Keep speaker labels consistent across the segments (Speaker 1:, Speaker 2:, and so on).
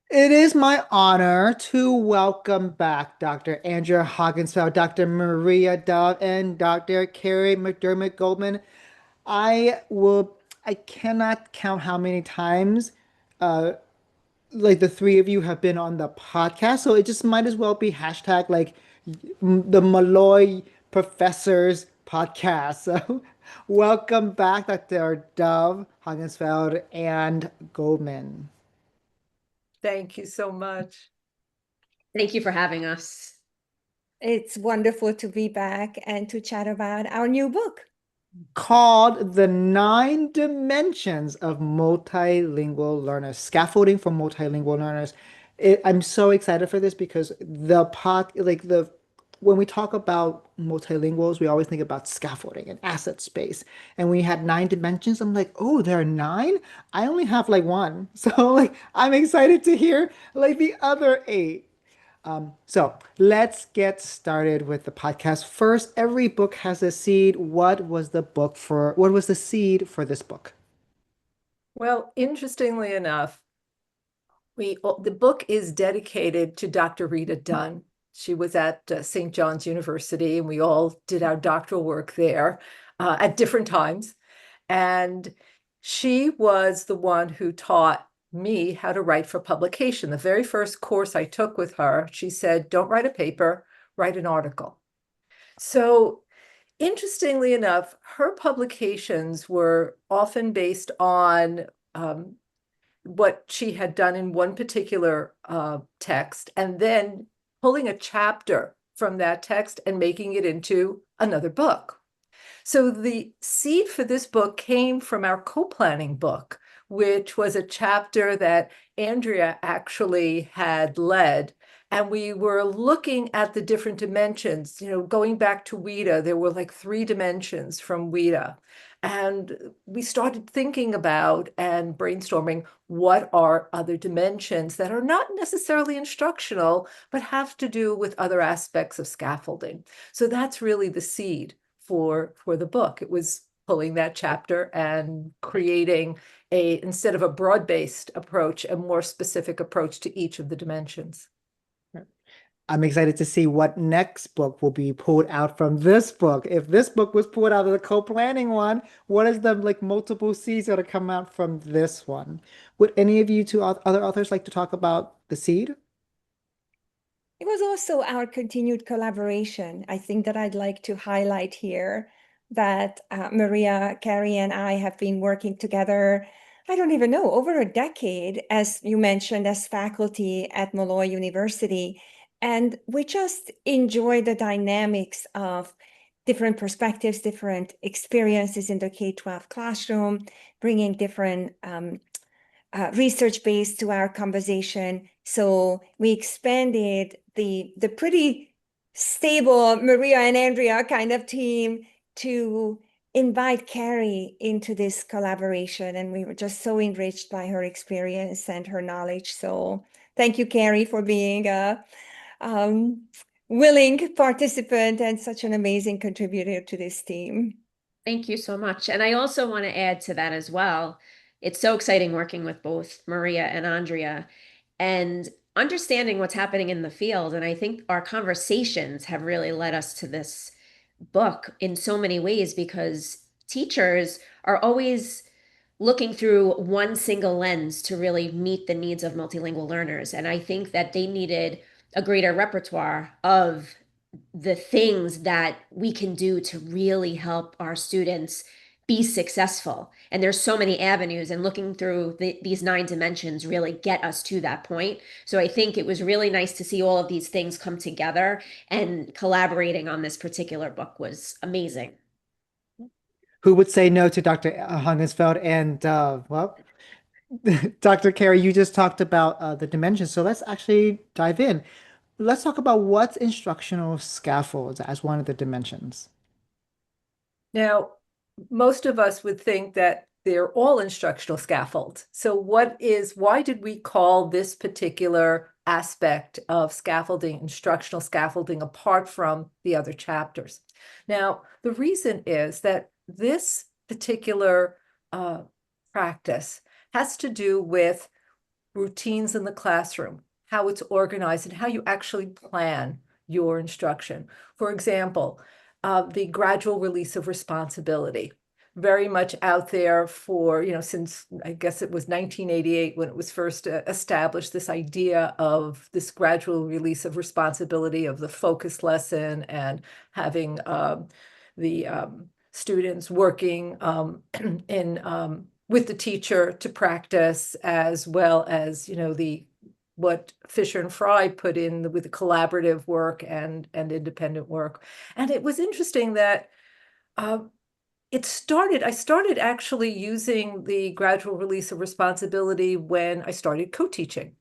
Speaker 1: It is my honor to welcome back Dr. Andrea Hoggensfeld, Dr. Maria Dove, and Dr. Carrie McDermott Goldman. I cannot count how many times uh like the three of you have been on the podcast, so it just might as well be hashtag like the Malloy Professors podcast. So welcome back, Dr. Dove, Hoggensfeld, and Goldman.
Speaker 2: Thank you so much.
Speaker 3: Thank you for having us.
Speaker 4: It's wonderful to be back and to chat about our new book.
Speaker 1: Called The Nine Dimensions of Multilingual Learners, Scaffolding for Multilingual Learners. I'm so excited for this because when we talk about multilinguals, we always think about scaffolding and asset space. And when you had nine dimensions, I'm like, oh, there are nine? I only have like one. So like I'm excited to hear like the other eight. So let's get started with the podcast. First, every book has a seed. What was the seed for this book?
Speaker 2: Well, interestingly enough, the book is dedicated to Dr. Rita Dunn. She was at St. John's University, and we all did our doctoral work there at different times. And she was the one who taught me how to write for publication. The very first course I took with her, she said, don't write a paper, write an article. So interestingly enough, her publications were often based on what she had done in one particular text, and then pulling a chapter from that text and making it into another book. So the seed for this book came from our co-planning book, which was a chapter that Andrea actually had led. And we were looking at the different dimensions, going back to WIDA, there were like 3 dimensions from WIDA. And we started thinking about and brainstorming what are other dimensions that are not necessarily instructional, but have to do with other aspects of scaffolding. So that's really the seed for the book. It was pulling that chapter and creating instead of a broad-based approach, a more specific approach to each of the dimensions.
Speaker 1: I'm excited to see what next book will be pulled out from this book. If this book was pulled out of the co-planning one, what is the like multiple seeds that are come out from this one? Would any of you two other authors like to talk about the seed?
Speaker 4: It was also our continued collaboration. I think that I'd like to highlight here that Maria, Carrie, and I have been working together, I don't even know, over a decade, as you mentioned, as faculty at Malloy University. And we just enjoy the dynamics of different perspectives, different experiences in the K-12 classroom, bringing different research base to our conversation. So we expanded the pretty stable Maria and Andrea kind of team to invite Carrie into this collaboration. And we were just so enriched by her experience and her knowledge. So thank you, Carrie, for being a willing participant and such an amazing contributor to this team.
Speaker 3: Thank you so much. And I also want to add to that as well. It's so exciting working with both Maria and Andrea and understanding what's happening in the field. And I think our conversations have really led us to this book in so many ways because teachers are always looking through one single lens to really meet the needs of multilingual learners. And I think that they needed a greater repertoire of the things that we can do to really help our students be successful. And there's so many avenues, and looking through these 9 dimensions really get us to that point. So I think it was really nice to see all of these things come together, and collaborating on this particular book was amazing.
Speaker 1: Who would say no to Dr. Hungensfeld and well, Dr. Carey, you just talked about the dimensions, so let's actually dive in. Let's talk about what's instructional scaffolds as one of the dimensions.
Speaker 2: Now, most of us would think that they're all instructional scaffolds. So why did we call this particular aspect of scaffolding instructional scaffolding apart from the other chapters? Now, the reason is that this particular practice has to do with routines in the classroom, how it's organized, and how you actually plan your instruction. For example, the gradual release of responsibility, very much out there for, since I guess it was 1988 when it was first established, this idea of this gradual release of responsibility of the focus lesson and having the students working in with the teacher to practice, as well as, what Fisher and Fry put in with the collaborative work and independent work. And it was interesting that I started actually using the gradual release of responsibility when I started co-teaching,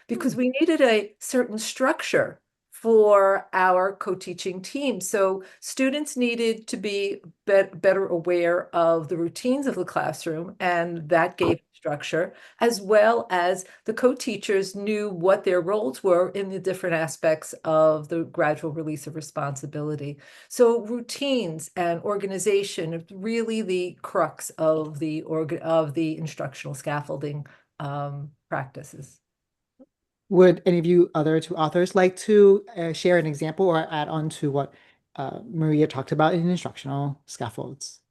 Speaker 2: because we needed a certain structure for our co-teaching team. So students needed to be better aware of the routines of the classroom, and that gave structure, as well as the co-teachers knew what their roles were in the different aspects of the gradual release of responsibility. So routines and organization are really the crux of the instructional scaffolding practices.
Speaker 1: Would any of you other two authors like to share an example or add on to what Maria talked about in instructional scaffolds?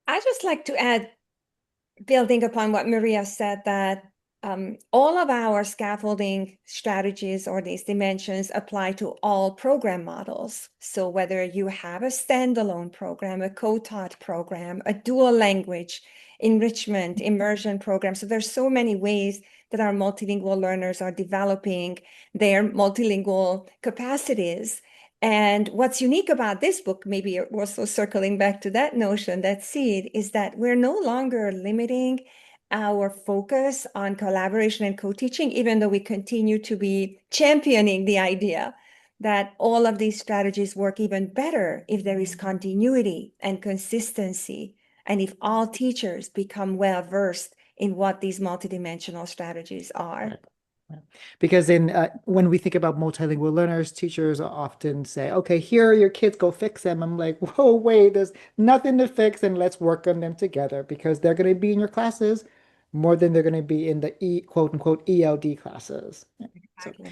Speaker 4: I just like to add, building upon what Maria said, that all of our scaffolding strategies or these dimensions apply to all program models. So whether you have a standalone program, a co-taught program, a dual language, enrichment, immersion program. So there's so many ways that our multilingual learners are developing their multilingual capacities. And what's unique about this book, maybe also circling back to that notion, that seed, is that we're no longer limiting our focus on collaboration and co-teaching, even though we continue to be championing the idea that all of these strategies work even better if there is continuity and consistency, and if all teachers become well-versed in what these multidimensional strategies are.
Speaker 1: Because when we think about multilingual learners, teachers often say, okay, here are your kids, go fix them. I'm like, whoa, wait, there's nothing to fix, and let's work on them together, because they're going to be in your classes more than they're going to be in the quote unquote ELD classes.
Speaker 4: Exactly.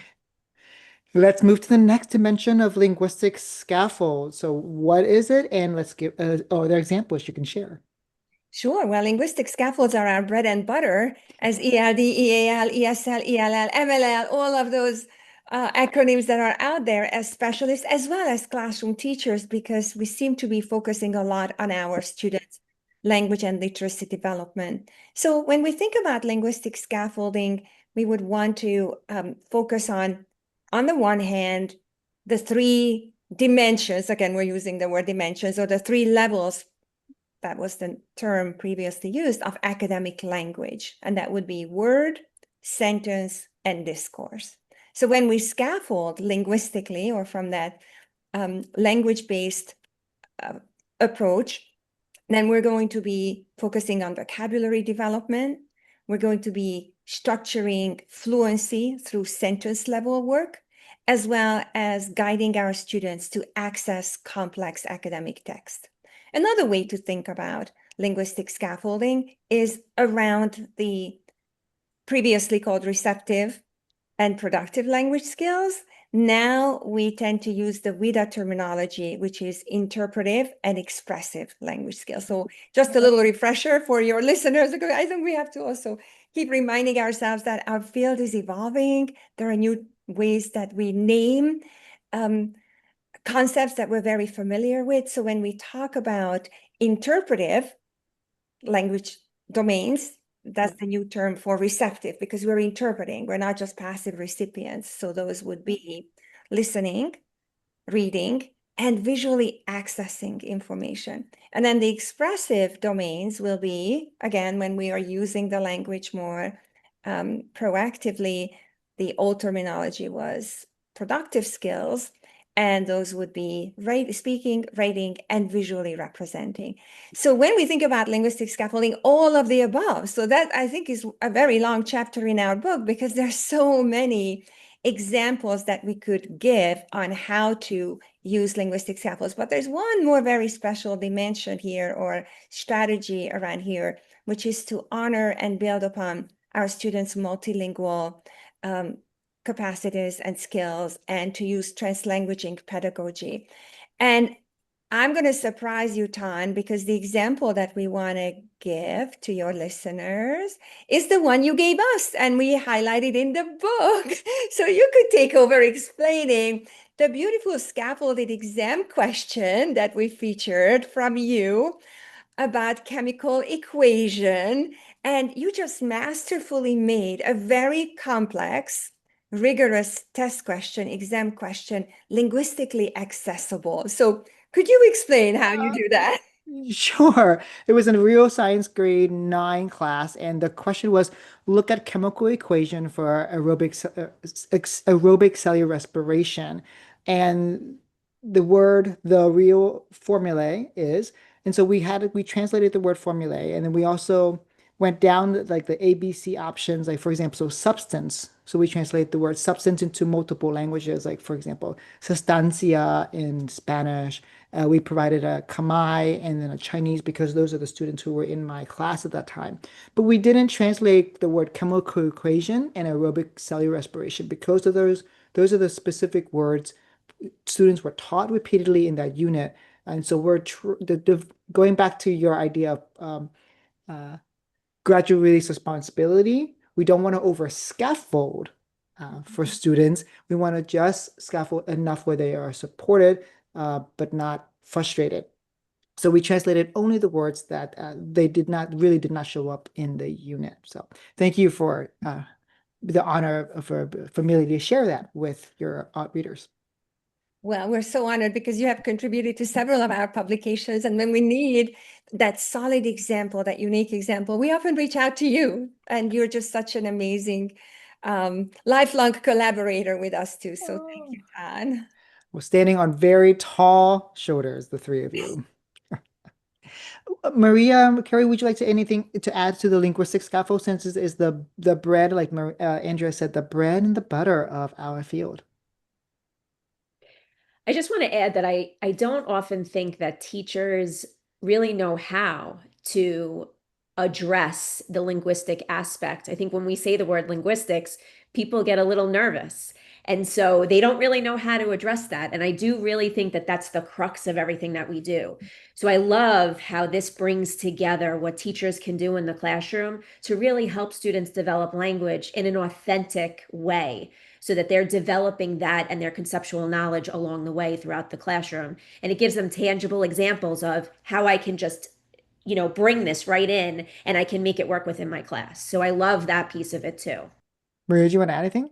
Speaker 1: So let's move to the next dimension of linguistic scaffold. So what is it? And let's give, there are examples you can share.
Speaker 4: Sure. Well, linguistic scaffolds are our bread and butter, as ELD, EAL, ESL, ELL, MLL, all of those acronyms that are out there as specialists, as well as classroom teachers, because we seem to be focusing a lot on our students' language and literacy development. So when we think about linguistic scaffolding, we would want to focus on the one hand, the three dimensions, again, we're using the word dimensions, or the three levels, that was the term previously used, of academic language. And that would be word, sentence, and discourse. So when we scaffold linguistically, or from that language-based approach, then we're going to be focusing on vocabulary development. We're going to be structuring fluency through sentence level work, as well as guiding our students to access complex academic text. Another way to think about linguistic scaffolding is around the previously called receptive and productive language skills. Now we tend to use the WIDA terminology, which is interpretive and expressive language skills. So just a little refresher for your listeners, because I think we have to also keep reminding ourselves that our field is evolving. There are new ways that we name concepts that we're very familiar with. So when we talk about interpretive language domains, that's the new term for receptive, because we're interpreting. We're not just passive recipients. So those would be listening, reading, and visually accessing information. And then the expressive domains will be, again, when we are using the language more proactively, the old terminology was productive skills, and those would be speaking, writing, and visually representing. So when we think about linguistic scaffolding, all of the above. So that, I think, is a very long chapter in our book, because there's so many examples that we could give on how to use linguistic scaffolds. But there's one more very special dimension here, or strategy around here, which is to honor and build upon our students' multilingual capacities and skills, and to use translanguaging pedagogy. And I'm going to surprise you, Tan, because the example that we want to give to your listeners is the one you gave us, and we highlighted in the book. So you could take over explaining the beautiful scaffolded exam question that we featured from you about chemical equation. And you just masterfully made a very complex, rigorous test question, exam question, linguistically accessible. So could you explain how you do that?
Speaker 1: Sure. It was in a real science grade 9 class, and the question was look at chemical equation for aerobic cellular respiration. And the real formulae is, and so we translated the word formulae, and then we also went down like the ABC options, like for example, so substance. So we translate the word substance into multiple languages, like for example, sustancia in Spanish. We provided a Khmer and then a Chinese because those are the students who were in my class at that time. But we didn't translate the word chemical equation and aerobic cellular respiration because of those are the specific words students were taught repeatedly in that unit. And so going back to your idea of uh, gradual release responsibility, we don't want to over scaffold for students. We want to just scaffold enough where they are supported, but not frustrated. So we translated only the words that they did not show up in the unit. So thank you for the honor for me to share that with your readers.
Speaker 4: Well, we're so honored because you have contributed to several of our publications. And when we need that solid example, that unique example, we often reach out to you. And you're just such an amazing lifelong collaborator with us too. So thank you, Tan.
Speaker 1: We're standing on very tall shoulders, the three of you. Maria, Carrie, would you like to anything to add to the linguistic scaffold since it is the bread, like Andrea said, the bread and the butter of our field?
Speaker 3: I just want to add that I don't often think that teachers really know how to address the linguistic aspect. I think when we say the word linguistics, people get a little nervous. And so they don't really know how to address that. And I do really think that that's the crux of everything that we do. So I love how this brings together what teachers can do in the classroom to really help students develop language in an authentic way so that they're developing that and their conceptual knowledge along the way throughout the classroom. And it gives them tangible examples of how I can just, bring this right in and I can make it work within my class. So I love that piece of it too.
Speaker 1: Maria, do you want to add anything?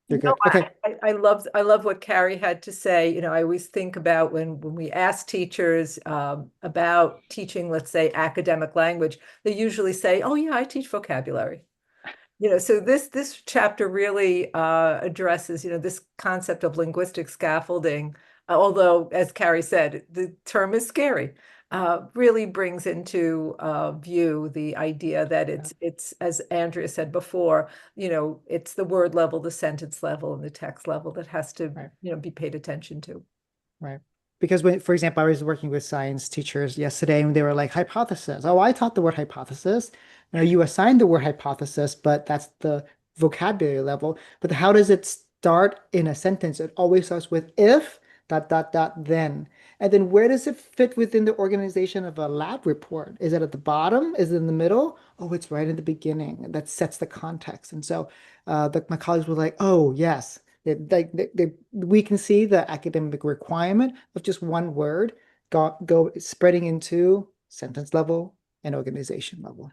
Speaker 1: You're
Speaker 2: No,
Speaker 1: good. Okay.
Speaker 2: I love what Carrie had to say. I always think about when we ask teachers about teaching, let's say, academic language, they usually say, "Oh yeah, I teach vocabulary." So this chapter really addresses, this concept of linguistic scaffolding, although, as Carrie said, the term is scary, really brings into view the idea that it's, as Andrea said before, it's the word level, the sentence level, and the text level that has to,
Speaker 1: Right.
Speaker 2: be paid attention to.
Speaker 1: Right. Because for example, I was working with science teachers yesterday and they were like, hypothesis. Oh, I taught the word hypothesis. You assigned the word hypothesis, but that's the vocabulary level. But how does it start in a sentence? It always starts with if, dot, dot, dot, then. And then where does it fit within the organization of a lab report? Is it at the bottom? Is it in the middle? Oh, it's right in the beginning. That sets the context. And so my colleagues were like, oh, yes. We can see the academic requirement of just one word go spreading into sentence level and organization level.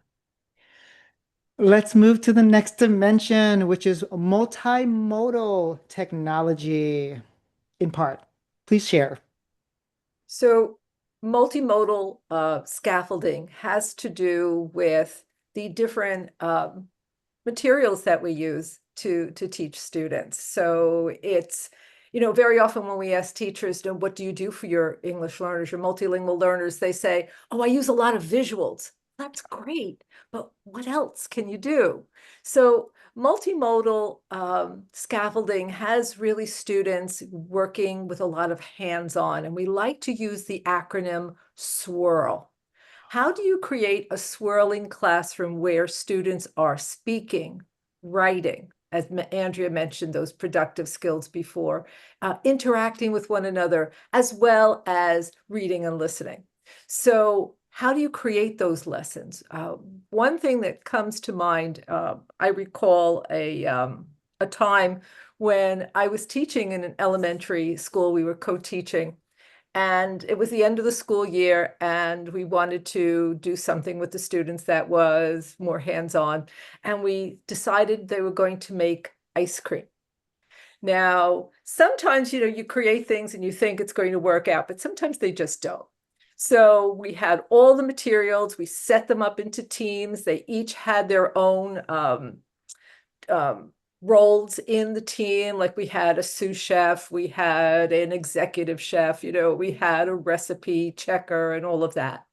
Speaker 1: Let's move to the next dimension, which is multimodal technology in part. Please share.
Speaker 2: So multimodal scaffolding has to do with the different materials that we use to teach students. So it's, very often when we ask teachers, what do you do for your English learners, your multilingual learners, they say, oh, I use a lot of visuals. That's great, but what else can you do? So multimodal scaffolding has really students working with a lot of hands-on, and we like to use the acronym SWIRL. how do you create a swirling classroom where students are speaking, writing, as Andrea mentioned, those productive skills before, interacting with one another, as well as reading and listening? So how do you create those lessons? One thing that comes to mind, I recall a time when I was teaching in an elementary school. We were co-teaching, and it was the end of the school year, and we wanted to do something with the students that was more hands-on. And we decided they were going to make ice cream. Now, sometimes, you create things and you think it's going to work out, but sometimes they just don't. So we had all the materials, we set them up into teams. They each had their own roles in the team. Like we had a sous chef, we had an executive chef, we had a recipe checker and all of that.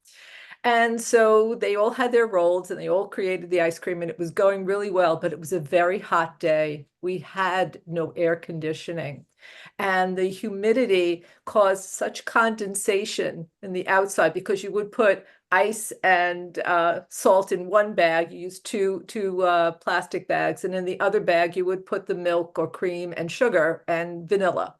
Speaker 2: And so they all had their roles and they all created the ice cream, and it was going really well, but it was a very hot day. We had no air conditioning, and the humidity caused such condensation in the outside, because you would put ice and salt in one bag. You use two plastic bags, and in the other bag you would put the milk or cream and sugar and vanilla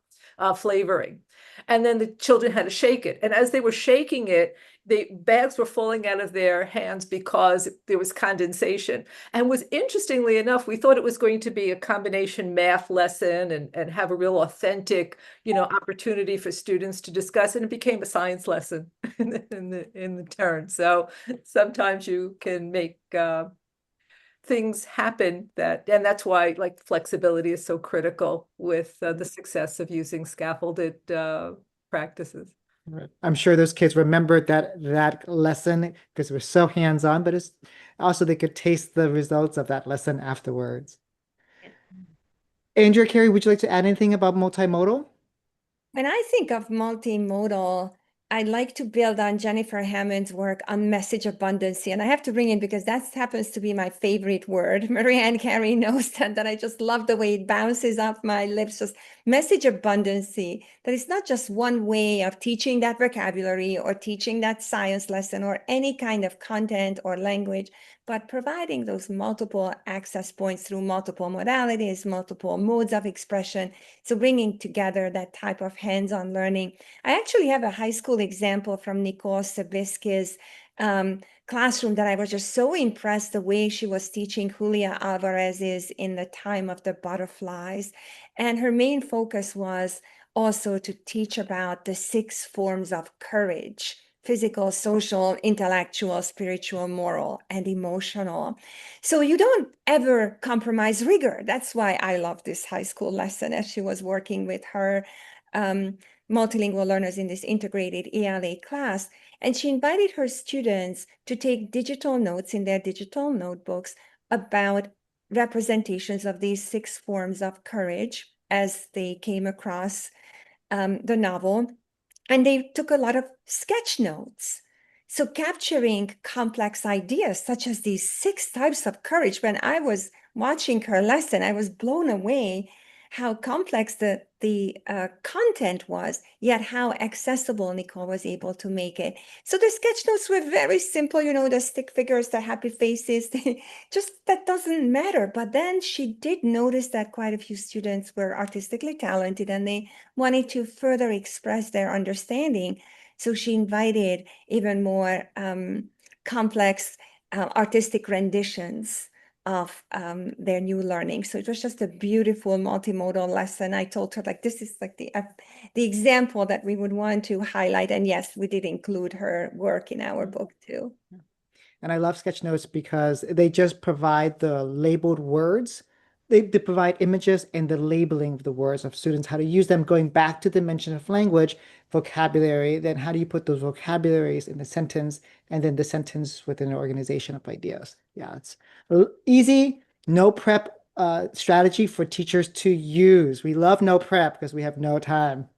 Speaker 2: flavoring. And then the children had to shake it. And as they were shaking it, the bags were falling out of their hands because there was condensation. And was, interestingly enough, we thought it was going to be a combination math lesson and have a real authentic, opportunity for students to discuss. And it became a science lesson in the turn. So sometimes you can make things happen and that's why like flexibility is so critical with the success of using scaffolded practices.
Speaker 1: Right. I'm sure those kids remembered that lesson because it was so hands-on, but it's also they could taste the results of that lesson afterwards.
Speaker 3: Yeah.
Speaker 1: Andrea, Carrie, would you like to add anything about multimodal?
Speaker 4: When I think of multimodal, I like to build on Jennifer Hammond's work on message abundancy. And I have to bring in, because that happens to be my favorite word. Maria and Carrie knows that I just love the way it bounces off my lips. Just message abundancy. That it's not just one way of teaching that vocabulary or teaching that science lesson or any kind of content or language, but providing those multiple access points through multiple modalities, multiple modes of expression. So bringing together that type of hands-on learning. I actually have a high school example from Nicole Sabisky's classroom that I was just so impressed the way she was teaching Julia Alvarez's In the Time of the Butterflies. And her main focus was also to teach about the 6 forms of courage: physical, social, intellectual, spiritual, moral, and emotional. So you don't ever compromise rigor. That's why I love this high school lesson, as she was working with her multilingual learners in this integrated ELA class. And she invited her students to take digital notes in their digital notebooks about representations of these 6 forms of courage as they came across the novel. And they took a lot of sketch notes. So capturing complex ideas such as these 6 types of courage. When I was watching her lesson, I was blown away how complex the content was, yet how accessible Nicole was able to make it. So the sketch notes were very simple, the stick figures, the happy faces, just that doesn't matter. But then she did notice that quite a few students were artistically talented and they wanted to further express their understanding. So she invited even more complex artistic renditions of their new learning. So it was just a beautiful multimodal lesson. I told her, like, this is like the example that we would want to highlight. And yes, we did include her work in our book too.
Speaker 1: And I love sketch notes because they just provide the labeled words. They provide images and the labeling of the words of students, how to use them, going back to the mention of language, vocabulary, then how do you put those vocabularies in the sentence, and then the sentence within an organization of ideas. Yeah, it's easy, no prep strategy for teachers to use. We love no prep because we have no time.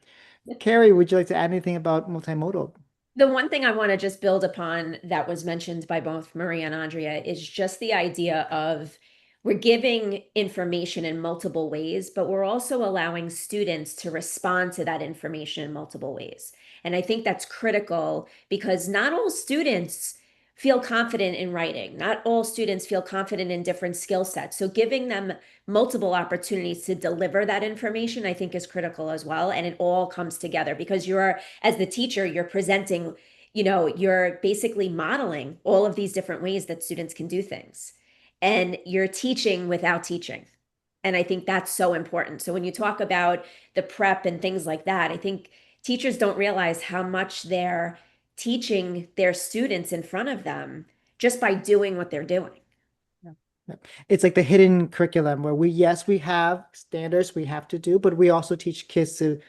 Speaker 1: Carrie, would you like to add anything about multimodal?
Speaker 3: The one thing I want to just build upon that was mentioned by both Maria and Andrea is just the idea of we're giving information in multiple ways, but we're also allowing students to respond to that information in multiple ways. And I think that's critical because not all students feel confident in writing. Not all students feel confident in different skill sets. So giving them multiple opportunities to deliver that information, I think, is critical as well. And it all comes together because as the teacher, you're presenting, you're basically modeling all of these different ways that students can do things. And you're teaching without teaching. And I think that's so important. So when you talk about the prep and things like that, I think teachers don't realize how much they're teaching their students in front of them just by doing what they're doing.
Speaker 1: Yeah. It's like the hidden curriculum where yes, we have standards we have to do, but we also teach kids to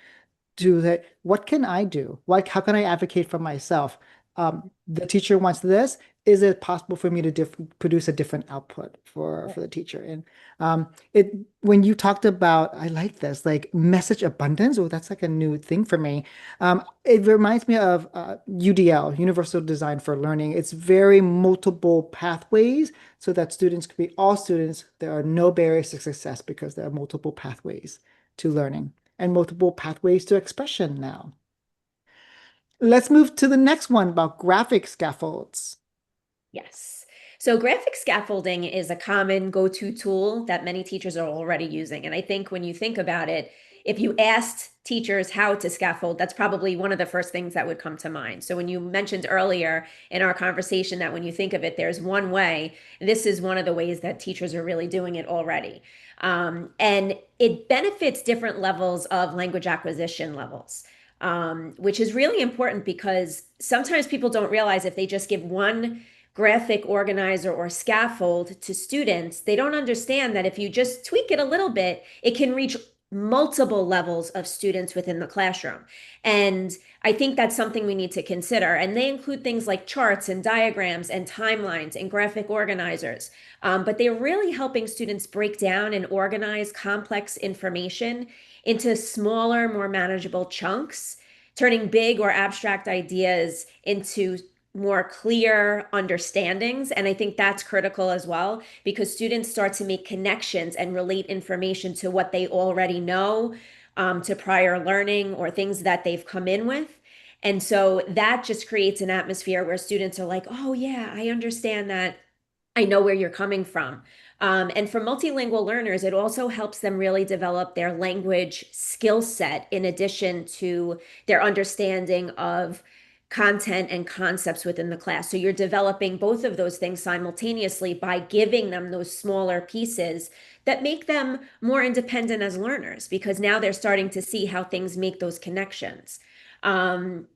Speaker 1: do that. What can I do? How can I advocate for myself? The teacher wants this. Is it possible for me to produce a different output for the teacher? And it when you talked about, I like this, like message abundance. Oh, that's like a new thing for me. It reminds me of UDL, Universal Design for Learning. It's very multiple pathways so that students can be all students. There are no barriers to success because there are multiple pathways to learning and multiple pathways to expression now. Let's move to the next one about graphic scaffolds.
Speaker 3: Yes. So graphic scaffolding is a common go-to tool that many teachers are already using. And I think when you think about it, if you asked teachers how to scaffold, that's probably one of the first things that would come to mind. So when you mentioned earlier in our conversation that when you think of it, there's one way, this is one of the ways that teachers are really doing it already. And it benefits different levels of language acquisition levels. Which is really important because sometimes people don't realize if they just give one graphic organizer or scaffold to students, they don't understand that if you just tweak it a little bit, it can reach multiple levels of students within the classroom. And I think that's something we need to consider. And they include things like charts and diagrams and timelines and graphic organizers. But they're really helping students break down and organize complex information into smaller, more manageable chunks, turning big or abstract ideas into more clear understandings. And I think that's critical as well because students start to make connections and relate information to what they already know, to prior learning or things that they've come in with. And so that just creates an atmosphere where students are like, oh, yeah, I understand that. I know where you're coming from. And for multilingual learners, it also helps them really develop their language skill set in addition to their understanding of content and concepts within the class. So you're developing both of those things simultaneously by giving them those smaller pieces that make them more independent as learners, because now they're starting to see how things make those connections. And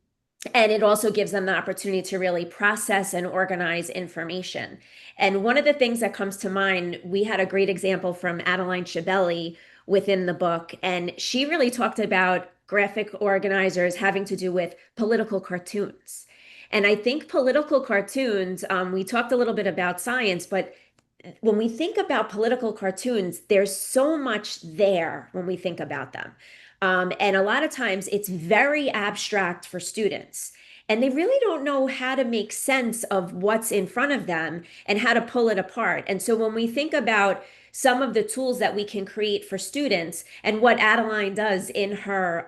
Speaker 3: it also gives them the opportunity to really process and organize information. And one of the things that comes to mind, we had a great example from Adeline Chabelli within the book, and she really talked about graphic organizers having to do with political cartoons. And I think political cartoons, we talked a little bit about science, but when we think about political cartoons, there's so much there when we think about them. And a lot of times it's very abstract for students. And they really don't know how to make sense of what's in front of them and how to pull it apart. And so when we think about some of the tools that we can create for students and what Adeline does in her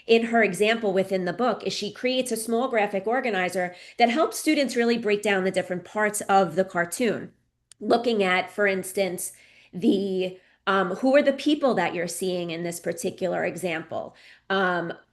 Speaker 3: example within the book is she creates a small graphic organizer that helps students really break down the different parts of the cartoon. Looking at, for instance, the who are the people that you're seeing in this particular example?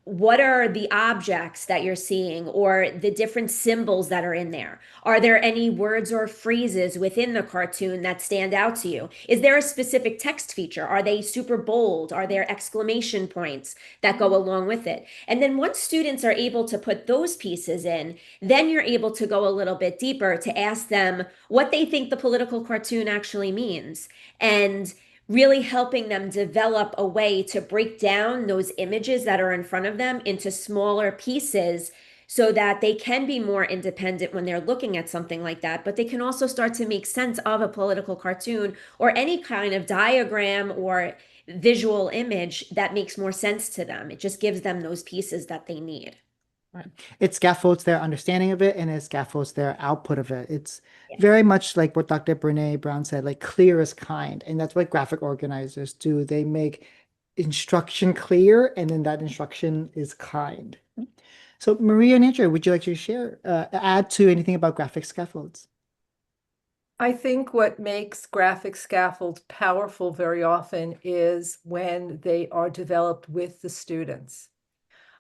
Speaker 3: What are the objects that you're seeing or the different symbols that are in there? Are there any words or phrases within the cartoon that stand out to you? Is there a specific text feature? Are they super bold? Are there exclamation points that go along with it? And then once students are able to put those pieces in, then you're able to go a little bit deeper to ask them what they think the political cartoon actually means. And really helping them develop a way to break down those images that are in front of them into smaller pieces so that they can be more independent when they're looking at something like that, but they can also start to make sense of a political cartoon or any kind of diagram or visual image that makes more sense to them. It just gives them those pieces that they need.
Speaker 1: Right. It scaffolds their understanding of it and it scaffolds their output of it. It's
Speaker 3: Yeah.
Speaker 1: very much like what Dr. Brene Brown said, like clear is kind. And that's what graphic organizers do. They make instruction clear and then that instruction is kind. So Maria and Andrea, would you like to share, add to anything about graphic scaffolds?
Speaker 2: I think what makes graphic scaffolds powerful very often is when they are developed with the students.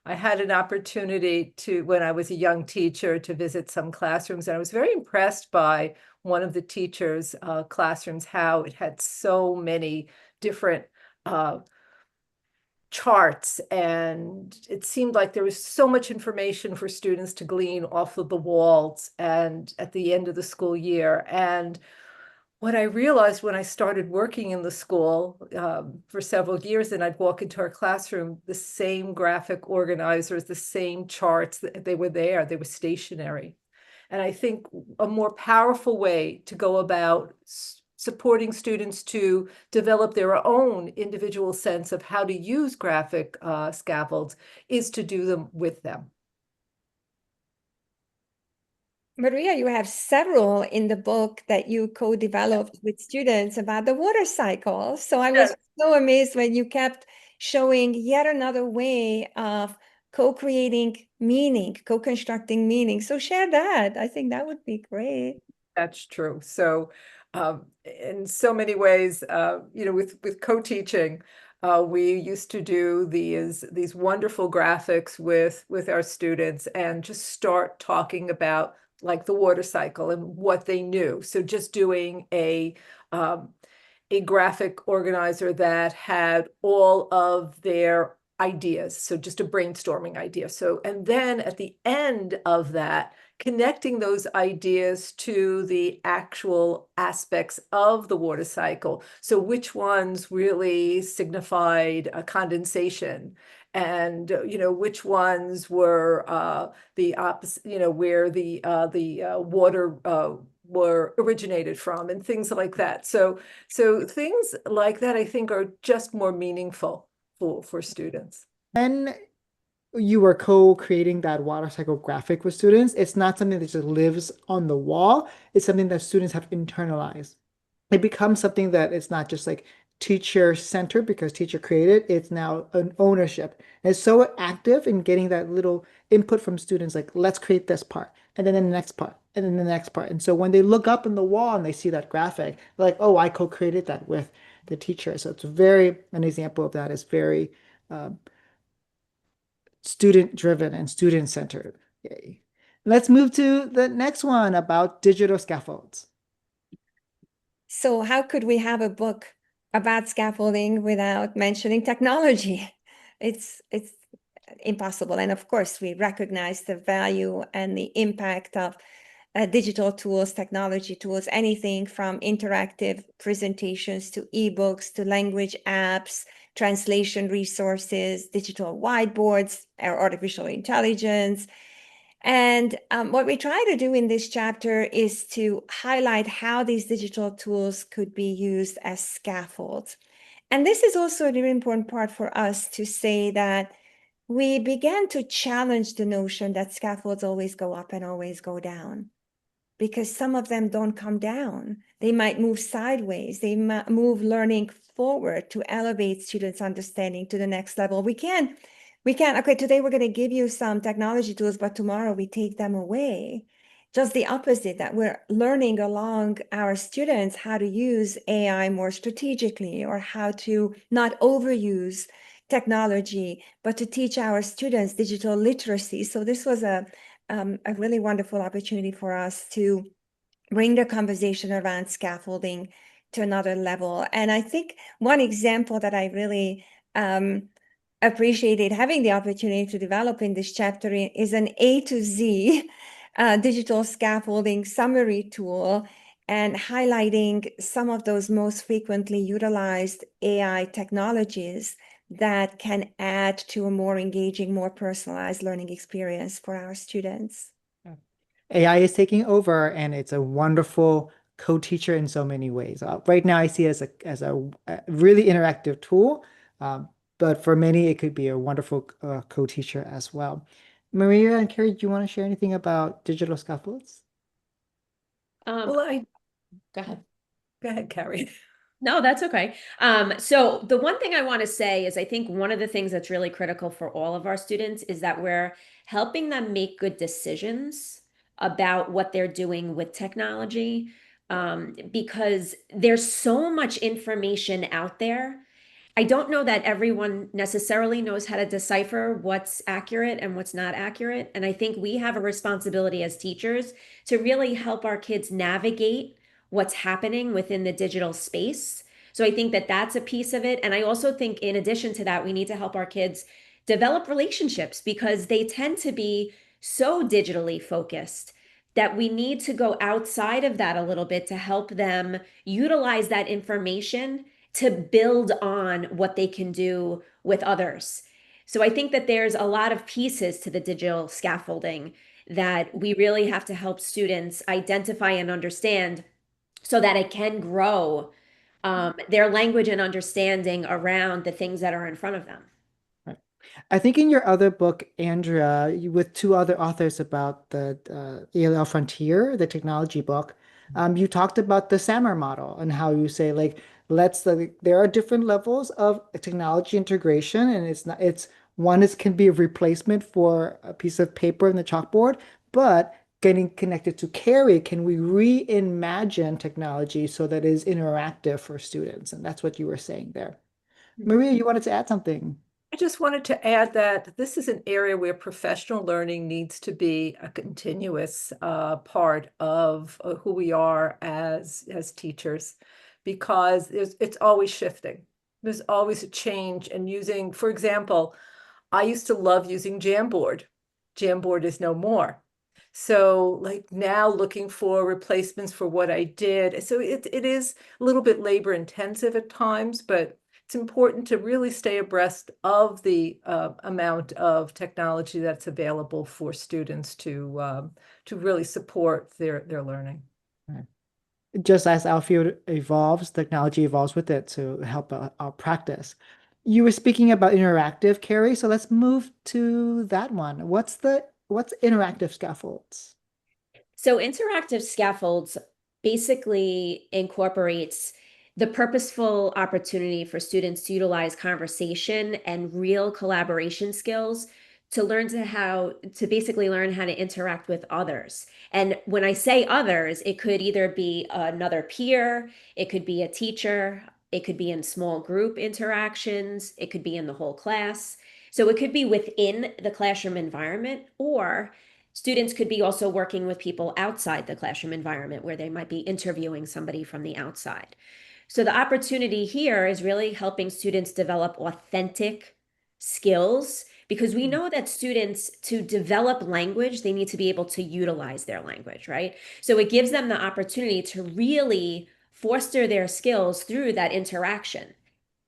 Speaker 2: I had an opportunity to, when I was a young teacher, to visit some classrooms, and I was very impressed by one of the teachers' classrooms, how it had so many different charts, and it seemed like there was so much information for students to glean off of the walls and at the end of the school year. And what I realized when I started working in the school for several years, and I'd walk into our classroom, the same graphic organizers, the same charts, they were there, they were stationary. And I think a more powerful way to go about supporting students to develop their own individual sense of how to use graphic scaffolds is to do them with them.
Speaker 4: Maria, you have several in the book that you co-developed with students about the water cycle. So I was so amazed when you kept showing yet another way of co-creating meaning, co-constructing meaning. So share that. I think that would be great.
Speaker 2: That's true. So in so many ways, with co-teaching, we used to do these wonderful graphics with our students and just start talking about like the water cycle and what they knew. So just doing a graphic organizer that had all of their ideas. So just a brainstorming idea. So, and then at the end of that, connecting those ideas to the actual aspects of the water cycle. So which ones really signified a condensation, and which ones were the opposite, where the water were originated from, and things like that. So things like that, I think, are just more meaningful for students.
Speaker 1: When you were co-creating that water cycle graphic with students, it's not something that just lives on the wall. It's something that students have internalized. It becomes something that it's not just like teacher centered because teacher created, it's now an ownership. And it's so active in getting that little input from students, like, let's create this part, and then the next part, and then the next part. And so when they look up in the wall and they see that graphic, they're like, oh, I co-created that with the teacher. So it's an example of that is very um, student driven and student centered. Yay. Let's move to the next one about digital scaffolds.
Speaker 4: So how could we have a book about scaffolding without mentioning technology? It's impossible. And of course, we recognize the value and the impact of digital tools, technology tools, anything from interactive presentations to ebooks to language apps, translation resources, digital whiteboards, or artificial intelligence. And what we try to do in this chapter is to highlight how these digital tools could be used as scaffolds. And this is also a very important part for us to say that we began to challenge the notion that scaffolds always go up and always go down, because some of them don't come down. They might move sideways. They might move learning forward to elevate students' understanding to the next level. We can't, okay, today we're going to give you some technology tools, but tomorrow we take them away. Just the opposite, that we're learning along our students how to use AI more strategically, or how to not overuse technology, but to teach our students digital literacy. So this was a really wonderful opportunity for us to bring the conversation around scaffolding to another level. And I think one example that I really appreciated having the opportunity to develop in this chapter is an A to Z digital scaffolding summary tool, and highlighting some of those most frequently utilized AI technologies that can add to a more engaging, more personalized learning experience for our students.
Speaker 1: AI is taking over, and it's a wonderful co-teacher in so many ways. Right now, I see it as a really interactive tool, but for many, it could be a wonderful co-teacher as well. Maria and Carrie, do you want to share anything about digital scaffolds?
Speaker 2: Well,
Speaker 3: Go ahead.
Speaker 2: go ahead, Carrie.
Speaker 3: No, that's okay. So the one thing I want to say is I think one of the things that's really critical for all of our students is that we're helping them make good decisions about what they're doing with technology, because there's so much information out there. I don't know that everyone necessarily knows how to decipher what's accurate and what's not accurate. And I think we have a responsibility as teachers to really help our kids navigate what's happening within the digital space. So I think that that's a piece of it. And I also think, in addition to that, we need to help our kids develop relationships because they tend to be so digitally focused that we need to go outside of that a little bit to help them utilize that information to build on what they can do with others. So I think that there's a lot of pieces to the digital scaffolding that we really have to help students identify and understand so that it can grow their language and understanding around the things that are in front of them.
Speaker 1: Right. I think in your other book, Andrea, with two other authors about the ELL Frontier, the technology book, you talked about the SAMR model and how you say like there are different levels of technology integration, and it's not it's one is can be a replacement for a piece of paper in the chalkboard, but getting connected to Carrie, can we reimagine technology so that it is interactive for students? And that's what you were saying there. Maria, you wanted to add something.
Speaker 2: I just wanted to add that this is an area where professional learning needs to be a continuous part of who we are as teachers, because it's always shifting. There's always a change, and using, for example, I used to love using Jamboard. Jamboard is no more. So like now looking for replacements for what I did. So it is a little bit labor intensive at times, but it's important to really stay abreast of the amount of technology that's available for students to really support their learning.
Speaker 1: Right. Just as our field evolves, technology evolves with it to help our practice. You were speaking about interactive, Carrie, so let's move to that one. What's interactive scaffolds?
Speaker 3: So interactive scaffolds basically incorporates the purposeful opportunity for students to utilize conversation and real collaboration skills to basically learn how to interact with others. And when I say others, it could either be another peer, it could be a teacher, it could be in small group interactions, it could be in the whole class. So it could be within the classroom environment, or students could be also working with people outside the classroom environment where they might be interviewing somebody from the outside. So the opportunity here is really helping students develop authentic skills because we know that students, to develop language, they need to be able to utilize their language, right? So it gives them the opportunity to really foster their skills through that interaction.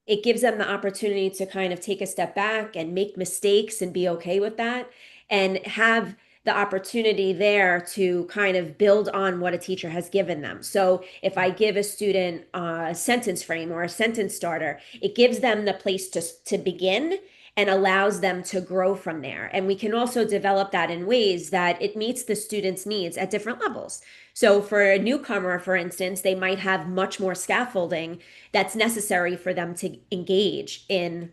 Speaker 3: It gives them the opportunity to kind of take a step back and make mistakes and be okay with that and have the opportunity there to kind of build on what a teacher has given them. So if I give a student a sentence frame or a sentence starter, it gives them the place to begin and allows them to grow from there. And we can also develop that in ways that it meets the student's needs at different levels. So for a newcomer, for instance, they might have much more scaffolding that's necessary for them to engage in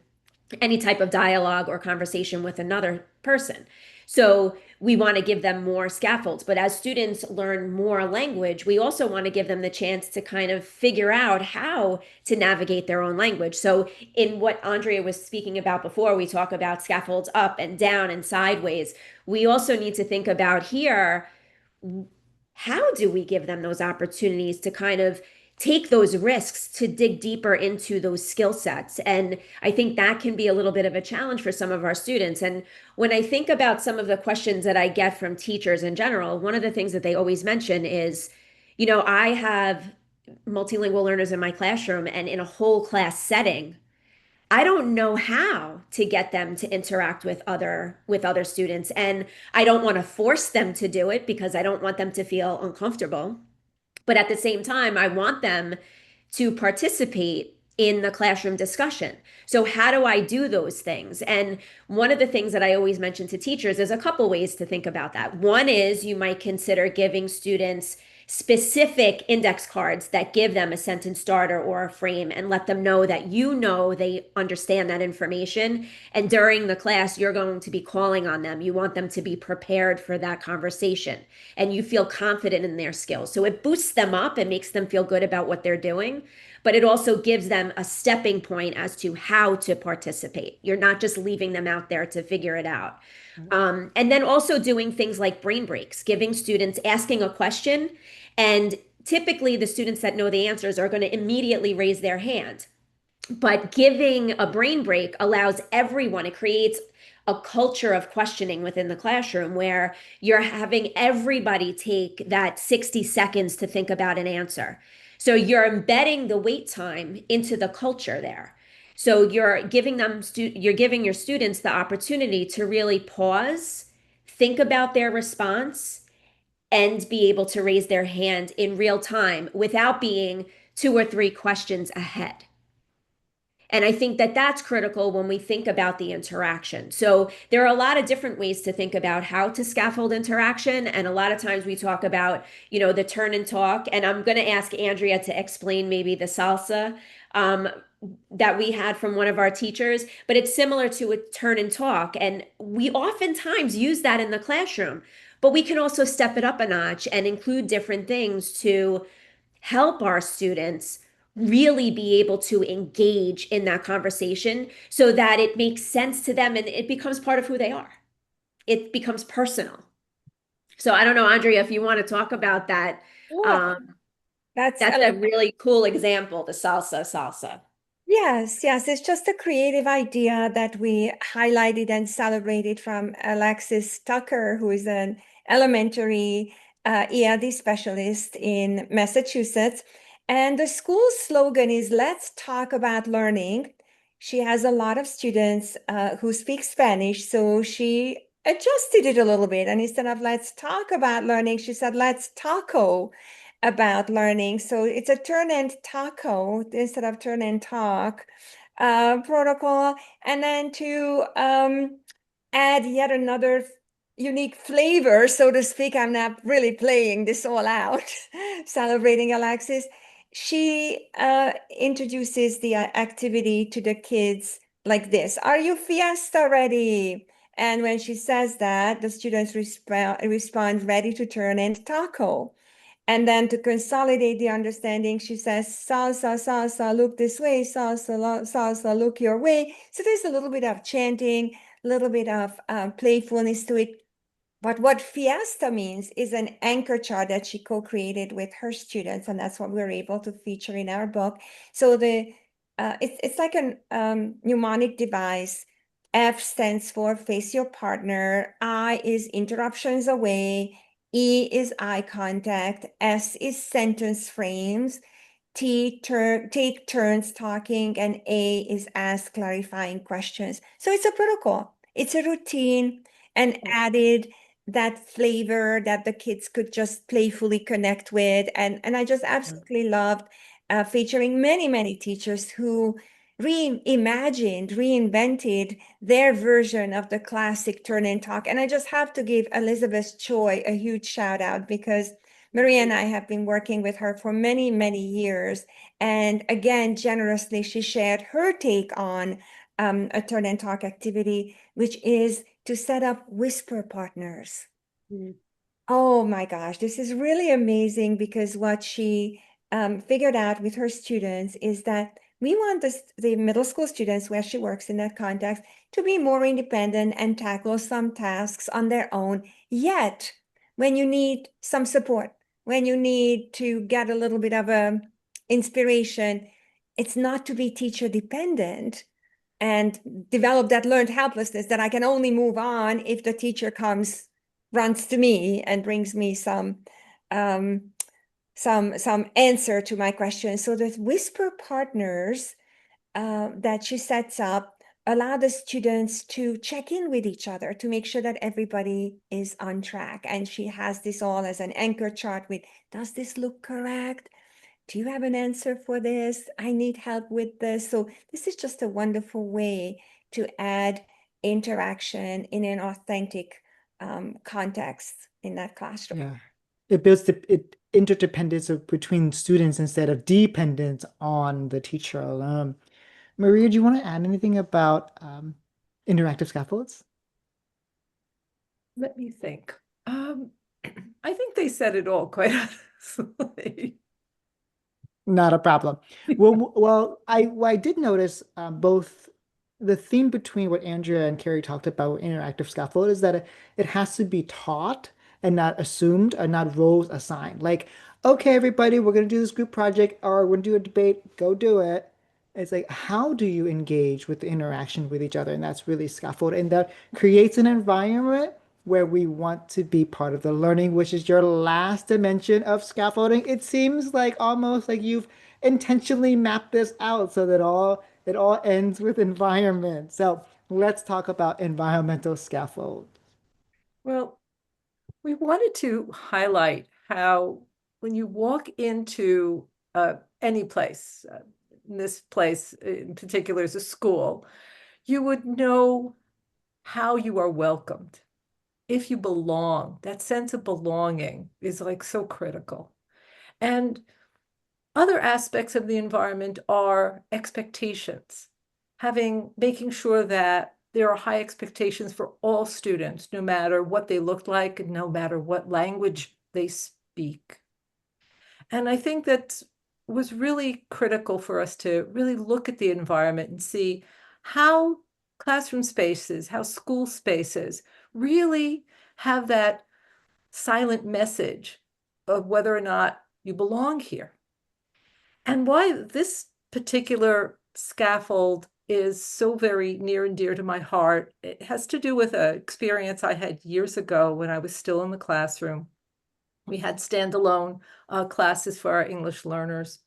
Speaker 3: any type of dialogue or conversation with another person. So we want to give them more scaffolds. But as students learn more language, we also want to give them the chance to kind of figure out how to navigate their own language. So in what Andrea was speaking about before, we talk about scaffolds up and down and sideways. We also need to think about here, how do we give them those opportunities to kind of take those risks to dig deeper into those skill sets? And I think that can be a little bit of a challenge for some of our students. And when I think about some of the questions that I get from teachers in general, one of the things that they always mention is, I have multilingual learners in my classroom, and in a whole class setting, I don't know how to get them to interact with other students, and I don't want to force them to do it because I don't want them to feel uncomfortable. But at the same time, I want them to participate in the classroom discussion. So how do I do those things? And one of the things that I always mention to teachers is a couple ways to think about that. One is you might consider giving students specific index cards that give them a sentence starter or a frame and let them know that they understand that information. And during the class, you're going to be calling on them. You want them to be prepared for that conversation and you feel confident in their skills. So it boosts them up and makes them feel good about what they're doing, but it also gives them a stepping point as to how to participate. You're not just leaving them out there to figure it out. And then also doing things like brain breaks, giving students, asking a question, and typically the students that know the answers are going to immediately raise their hand. But giving a brain break allows everyone, it creates a culture of questioning within the classroom where you're having everybody take that 60 seconds to think about an answer. So you're embedding the wait time into the culture there. So you're giving your students the opportunity to really pause, think about their response, and be able to raise their hand in real time without being 2 or 3 questions ahead. And I think that that's critical when we think about the interaction. So there are a lot of different ways to think about how to scaffold interaction. And a lot of times we talk about, the turn and talk. And I'm going to ask Andrea to explain maybe the salsa that we had from one of our teachers, but it's similar to a turn and talk. And we oftentimes use that in the classroom, but we can also step it up a notch and include different things to help our students really be able to engage in that conversation so that it makes sense to them and it becomes part of who they are. It becomes personal. So I don't know, Andrea, if you want to talk about that.
Speaker 4: Sure.
Speaker 3: That's a really cool example, the salsa.
Speaker 4: Yes, it's just a creative idea that we highlighted and celebrated from Alexis Tucker, who is an elementary ELD specialist in Massachusetts. And the school slogan is "Let's talk about learning." She has a lot of students who speak Spanish, so she adjusted it a little bit. And instead of "Let's talk about learning," she said "Let's taco about learning." So it's a turn and taco instead of turn and talk protocol. And then to add yet another unique flavor, so to speak, I'm not really playing this all out, celebrating Alexis. She introduces the activity to the kids like this: "Are you fiesta ready?" And when she says that, the students respond, "Ready to turn and taco." And then to consolidate the understanding, she says, "Salsa, salsa, look this way, salsa, salsa, look your way." So there's a little bit of chanting, a little bit of playfulness to it. But what fiesta means is an anchor chart that she co-created with her students, and that's what we're able to feature in our book. So it's like a mnemonic device. F stands for face your partner. I is interruptions away. E is eye contact. S is sentence frames. Take turns talking, and A is ask clarifying questions. So it's a protocol. It's a routine, and added that flavor that the kids could just playfully connect with. And I just absolutely loved featuring many teachers who reinvented their version of the classic turn and talk. And I just have to give Elizabeth Choi a huge shout out, because Maria and I have been working with her for many years. And again, generously, she shared her take on a turn and talk activity, which is to set up whisper partners.
Speaker 3: Mm.
Speaker 4: Oh my gosh, this is really amazing, because what she figured out with her students is that we want the middle school students, where she works in that context, to be more independent and tackle some tasks on their own. Yet, when you need some support, when you need to get a little bit of a inspiration, it's not to be teacher dependent and develop that learned helplessness that I can only move on if the teacher runs to me and brings me some answer to my question. So the whisper partners that she sets up allow the students to check in with each other to make sure that everybody is on track. And she has this all as an anchor chart with, does this look correct? Do you have an answer for this? I need help with this. So this is just a wonderful way to add interaction in an authentic context in that classroom.
Speaker 1: Yeah. It builds interdependence between students instead of dependence on the teacher alone. Maria, do you want to add anything about interactive scaffolds?
Speaker 2: Let me think. I think they said it all, quite honestly.
Speaker 1: Not a problem. I did notice both the theme between what Andrea and Carrie talked about with interactive scaffold is that it has to be taught and not assumed and not roles assigned. Like, okay, everybody, we're gonna do this group project or we're gonna do a debate, go do it. It's like, how do you engage with the interaction with each other? And that's really scaffold. And that creates an environment where we want to be part of the learning, which is your last dimension of scaffolding. It seems like almost like you've intentionally mapped this out so that it all ends with environment. So let's talk about environmental scaffold.
Speaker 2: Well, we wanted to highlight how when you walk into any place, this place in particular is a school, you would know how you are welcomed. If you belong, that sense of belonging is like so critical. And other aspects of the environment are expectations, making sure that there are high expectations for all students, no matter what they look like, and no matter what language they speak. And I think that was really critical for us to really look at the environment and see how classroom spaces, how school spaces really have that silent message of whether or not you belong here. And why this particular scaffold is so very near and dear to my heart, it has to do with an experience I had years ago when I was still in the classroom. We had standalone classes for our English learners.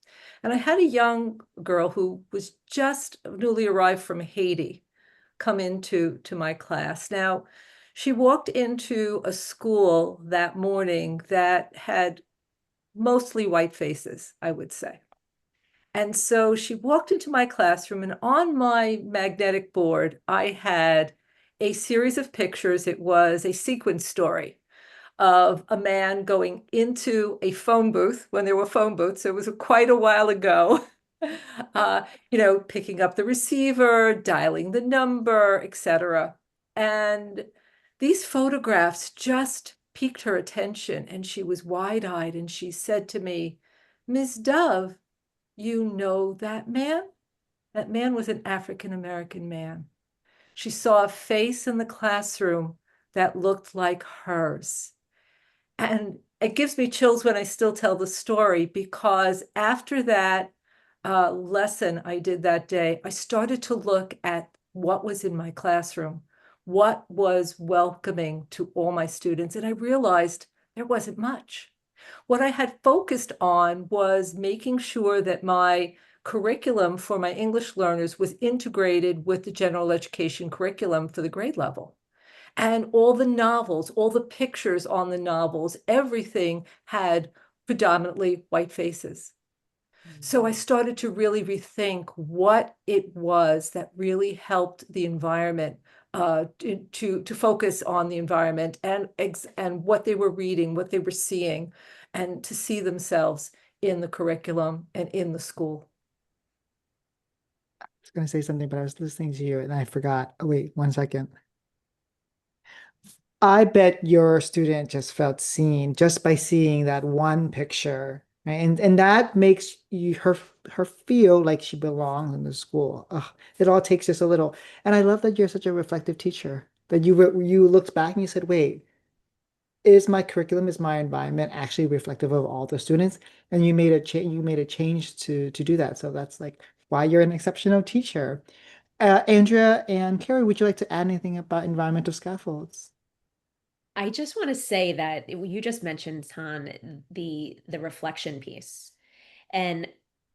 Speaker 2: And I had a young girl who was just newly arrived from Haiti come into my class. Now, she walked into a school that morning that had mostly white faces, I would say. And so she walked into my classroom, and on my magnetic board, I had a series of pictures. It was a sequence story of a man going into a phone booth when there were phone booths. It was quite a while ago. Picking up the receiver, dialing the number, etc. And these photographs just piqued her attention, and she was wide-eyed, and she said to me, "Ms. Dove, you know that man?" That man was an African American man. She saw a face in the classroom that looked like hers. And it gives me chills when I still tell the story, because after that lesson I did that day, I started to look at what was in my classroom, what was welcoming to all my students. And I realized there wasn't much. What I had focused on was making sure that my curriculum for my English learners was integrated with the general education curriculum for the grade level. And all the novels, all the pictures on the novels, everything had predominantly white faces. So I started to really rethink what it was that really helped the environment, to focus on the environment and what they were reading, what they were seeing, and to see themselves in the curriculum and in the school.
Speaker 1: I was going to say something, but I was listening to you and I forgot. Oh, wait, 1 second. I bet your student just felt seen just by seeing that one picture, right? And that makes her feel like she belongs in the school. Ugh, it all takes just a little. And I love that you're such a reflective teacher. That you looked back and you said, "Wait, is my curriculum, is my environment actually reflective of all the students?" And you made a change to do that. So that's like why you're an exceptional teacher. Andrea and Carrie, would you like to add anything about environmental scaffolds?
Speaker 3: I just want to say that you just mentioned, Tan, the reflection piece. And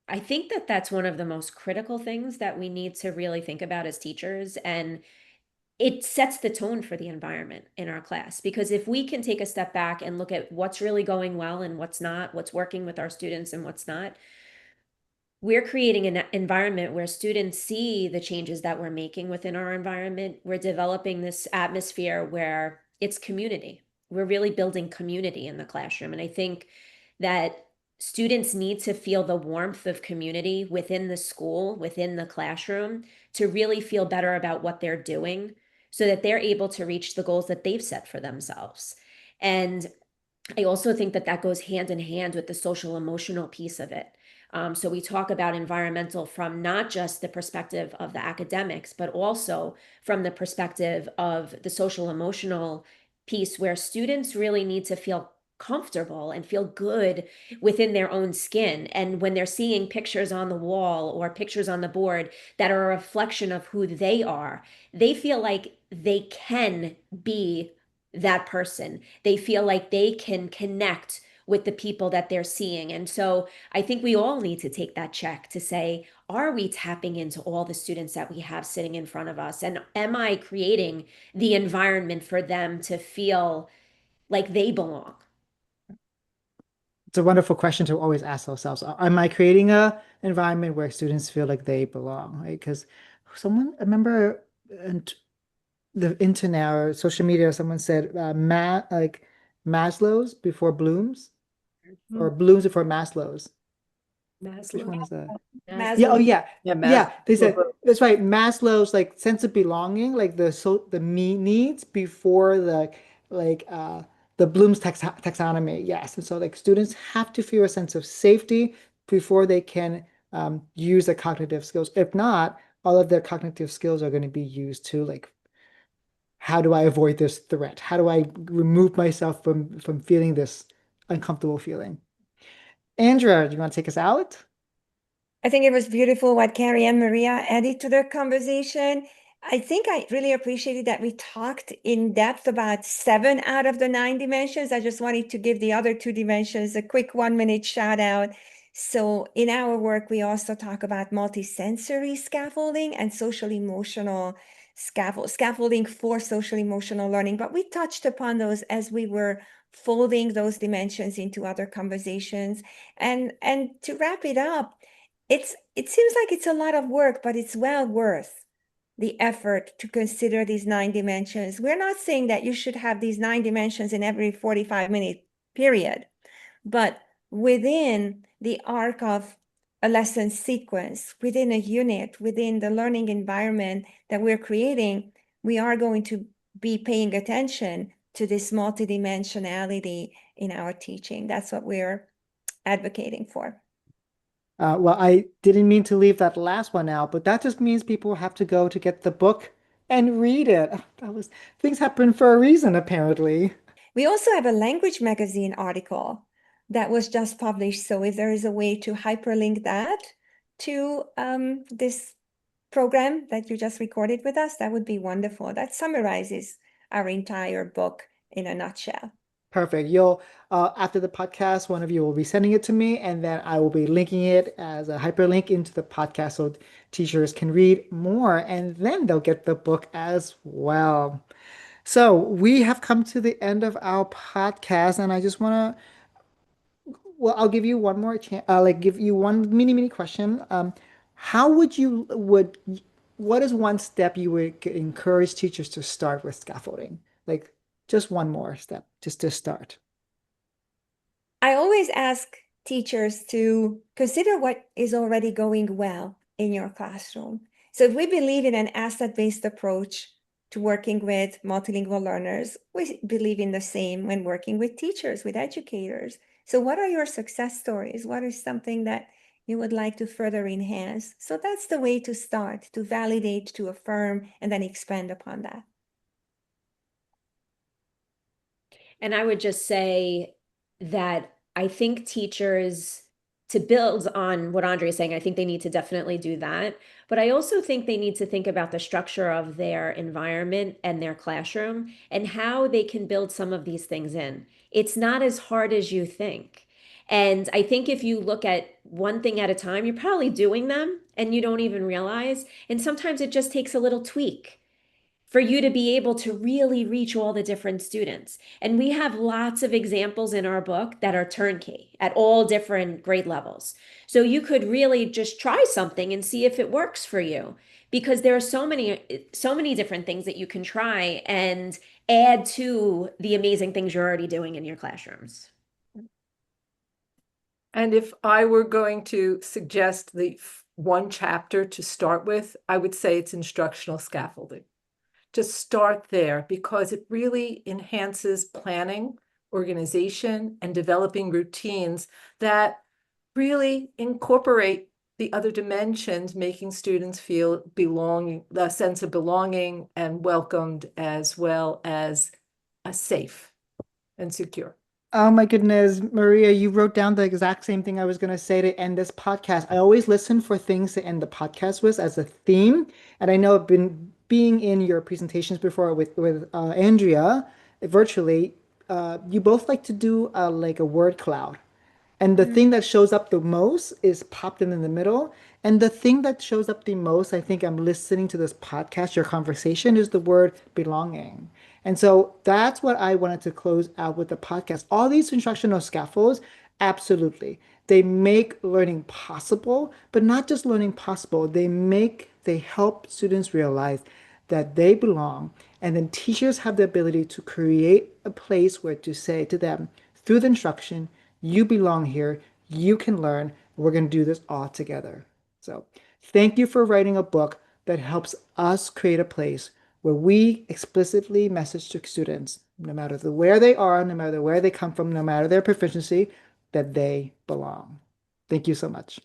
Speaker 3: I think that that's one of the most critical things that we need to really think about as teachers. And it sets the tone for the environment in our class. Because if we can take a step back and look at what's really going well and what's not, what's working with our students and what's not, we're creating an environment where students see the changes that we're making within our environment. We're developing this atmosphere where it's community. we're really building community in the classroom. And I think that students need to feel the warmth of community within the school, within the classroom, to really feel better about what they're doing so that they're able to reach the goals that they've set for themselves. And I also think that that goes hand in hand with the social emotional piece of it. So we talk about environmental from not just the perspective of the academics, but also from the perspective of the social emotional piece where students really need to feel comfortable and feel good within their own skin. And when they're seeing pictures on the wall or pictures on the board that are a reflection of who they are, they feel like they can be that person. They feel like they can connect with the people that they're seeing. And so I think we all need to take that check to say, are we tapping into all the students that we have sitting in front of us? And am I creating the environment for them to feel like they belong?
Speaker 1: It's a wonderful question to always ask ourselves. Am I creating a environment where students feel like they belong, right? Because I remember in the internet or social media, someone said Maslow's before Bloom's or Bloom's before Maslow's. Which
Speaker 2: Maslow.
Speaker 1: one is that? Yeah, oh
Speaker 4: Maslow.
Speaker 1: yeah.
Speaker 2: Yeah,
Speaker 1: Yeah, they said
Speaker 2: Maslow.
Speaker 1: that's right. Maslow's like sense of belonging, like the me needs before like the Bloom's taxonomy. Yes. And so like students have to feel a sense of safety before they can use their cognitive skills. If not, all of their cognitive skills are going to be used to like how do I avoid this threat? How do I remove myself from feeling this uncomfortable feeling? Andrea, do you want to take us out?
Speaker 4: I think it was beautiful what Carrie and Maria added to the conversation. I think I really appreciated that we talked in depth about 7 out of the 9 dimensions. I just wanted to give the other 2 dimensions a quick 1-minute shout out. So in our work, we also talk about multisensory scaffolding and social emotional scaffolding for social emotional learning. But we touched upon those as we were folding those dimensions into other conversations. And to wrap it up, it seems like it's a lot of work, but it's well worth the effort to consider these 9 dimensions. We're not saying that you should have these 9 dimensions in every 45-minute period, but within the arc of a lesson sequence, within a unit, within the learning environment that we're creating, we are going to be paying attention to this multidimensionality in our teaching. That's what we're advocating for.
Speaker 1: Well, I didn't mean to leave that last one out, but that just means people have to go to get the book and read it. That was things happen for a reason, apparently.
Speaker 4: We also have a language magazine article that was just published. So if there is a way to hyperlink that to this program that you just recorded with us, that would be wonderful. That summarizes our entire book in a nutshell.
Speaker 1: Perfect. You'll after the podcast, one of you will be sending it to me, and then I will be linking it as a hyperlink into the podcast so teachers can read more, and then they'll get the book as well. So we have come to the end of our podcast, and I just want to well, I'll give you one more chance, like give you one mini question. How what is one step you would encourage teachers to start with scaffolding? Like just one more step, just to start.
Speaker 4: I always ask teachers to consider what is already going well in your classroom. So if we believe in an asset-based approach to working with multilingual learners, we believe in the same when working with teachers, with educators. So what are your success stories? What is something that you would like to further enhance? So that's the way to start, to validate, to affirm, and then expand upon that.
Speaker 3: And I would just say that I think teachers, to build on what Andre is saying, I think they need to definitely do that. But I also think they need to think about the structure of their environment and their classroom and how they can build some of these things in. It's not as hard as you think. And I think if you look at one thing at a time, you're probably doing them and you don't even realize. And sometimes it just takes a little tweak for you to be able to really reach all the different students. And we have lots of examples in our book that are turnkey at all different grade levels. So you could really just try something and see if it works for you. because there are so many different things that you can try and add to the amazing things you're already doing in your classrooms.
Speaker 2: And if I were going to suggest the one chapter to start with, I would say it's instructional scaffolding. Just start there because it really enhances planning, organization, and developing routines that really incorporate the other dimensions, making students feel belonging, a sense of belonging and welcomed, as well as safe and secure.
Speaker 1: Oh my goodness, Maria, you wrote down the exact same thing I was going to say to end this podcast. I always listen for things to end the podcast with as a theme. And I know I've been being in your presentations before with Andrea virtually. You both like to do like a word cloud. And the thing that shows up the most is popped in the middle. And the thing that shows up the most, I think I'm listening to this podcast, your conversation, is the word belonging. And so that's what I wanted to close out with the podcast. All these instructional scaffolds, absolutely. They make learning possible, but not just learning possible. They help students realize that they belong. And then teachers have the ability to create a place where to say to them through the instruction, you belong here. You can learn. We're going to do this all together. So, thank you for writing a book that helps us create a place where we explicitly message to students, no matter where they are, no matter where they come from, no matter their proficiency, that they belong. Thank you so much.